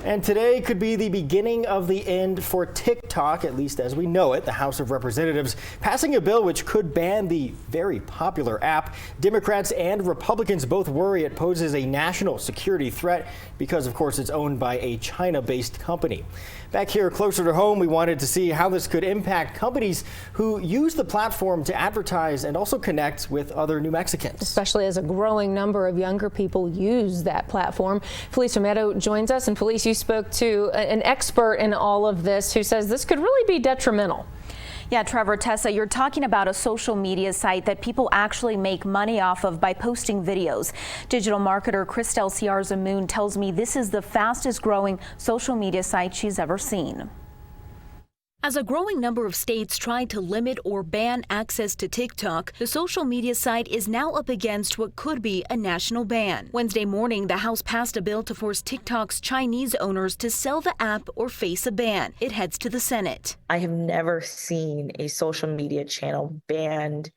And today could be the beginning of the end for TikTok, at least as we know it. The House of Representatives passing a bill which could ban the very popular app. Democrats and Republicans both worry it poses a national security threat because, of course, it's owned by a China-based company. Back here closer to home, we wanted to see how this could impact companies who use the platform to advertise and also connect with other New Mexicans. Especially as a growing number of younger people use that platform. Felice Romero joins us. And Felice, you spoke to an expert in all of this who says this could really be detrimental. Yeah, Trevor, Tessa, you're talking about a social media site that people actually make money off of by posting videos. Digital marketer Cristel Ciarza-Moon tells me this is the fastest growing social media site she's ever seen. As a growing number of states try to limit or ban access to TikTok, the social media site is now up against what could be a national ban. Wednesday morning, the House passed a bill to force TikTok's Chinese owners to sell the app or face a ban. It heads to the Senate. I have never seen a social media channel banned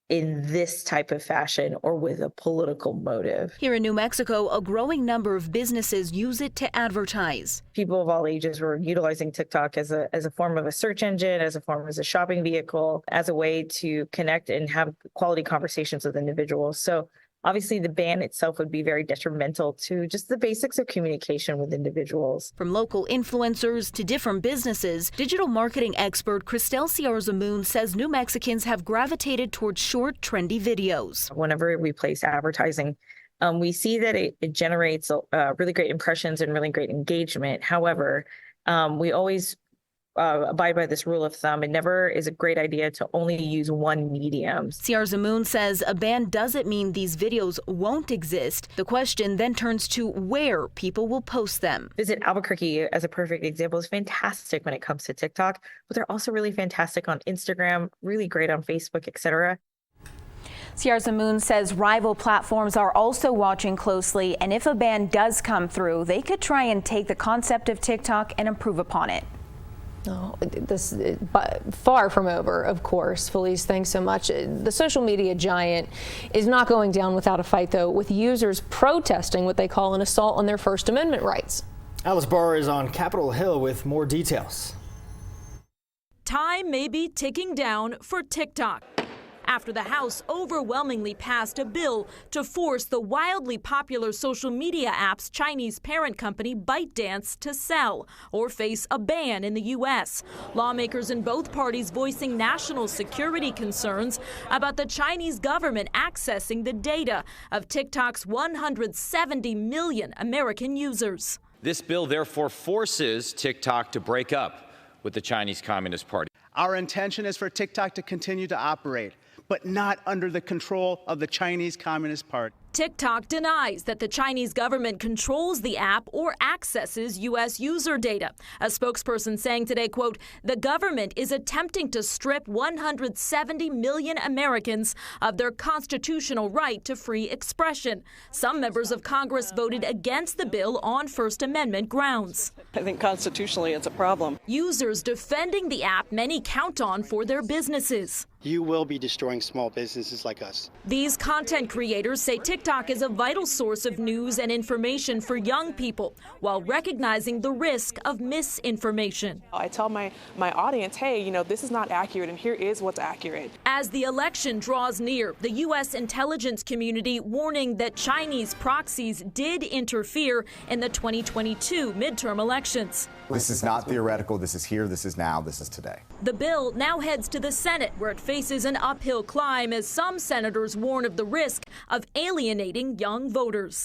in this type of fashion or with a political motive. Here in New Mexico, a growing number of businesses use it to advertise. People of all ages were utilizing TikTok as a form of a search engine, as a form of a shopping vehicle, as a way to connect and have quality conversations with individuals. So obviously, the ban itself would be very detrimental to just the basics of communication with individuals. From local influencers to different businesses, digital marketing expert Cristel Ciarza-Moon says New Mexicans have gravitated towards short, trendy videos. Whenever we place advertising, we see that it generates really great impressions and really great engagement. However, we always abide by this rule of thumb. It never is a great idea to only use one medium. Ciarza-Moon says a ban doesn't mean these videos won't exist. The question then turns to where people will post them. Visit Albuquerque as a perfect example is fantastic when it comes to TikTok, but they're also really fantastic on Instagram, really great on Facebook, etc. Ciarza-Moon says rival platforms are also watching closely, and if a ban does come through, they could try and take the concept of TikTok and improve upon it. Oh, this is far from over, of course. Felice, thanks so much. The social media giant is not going down without a fight, though, with users protesting what they call an assault on their First Amendment rights. Alice Barr is on Capitol Hill with more details. Time may be ticking down for TikTok after the House overwhelmingly passed a bill to force the wildly popular social media app's Chinese parent company ByteDance to sell or face a ban in the U.S. Lawmakers in both parties voicing national security concerns about the Chinese government accessing the data of TikTok's 170 million American users. This bill therefore forces TikTok to break up with the Chinese Communist Party. Our intention is for TikTok to continue to operate, but not under the control of the Chinese Communist Party. TikTok denies that the Chinese government controls the app or accesses U.S. user data. A spokesperson saying today, quote, the government is attempting to strip 170 million Americans of their constitutional right to free expression. Some members of Congress voted against the bill on First Amendment grounds. I think constitutionally it's a problem. Users defending the app many count on for their businesses. You will be destroying small businesses like us. These content creators say TikTok is a vital source of news and information for young people, while recognizing the risk of misinformation. I tell my audience, hey, this is not accurate, and here is what's accurate. As the election draws near, the U.S. intelligence community warning that Chinese proxies did interfere in the 2022 midterm elections. This is not theoretical. This is here. This is now. This is today. The bill now heads to the Senate, where it faces an uphill climb as some senators warn of the risk of alienating young voters.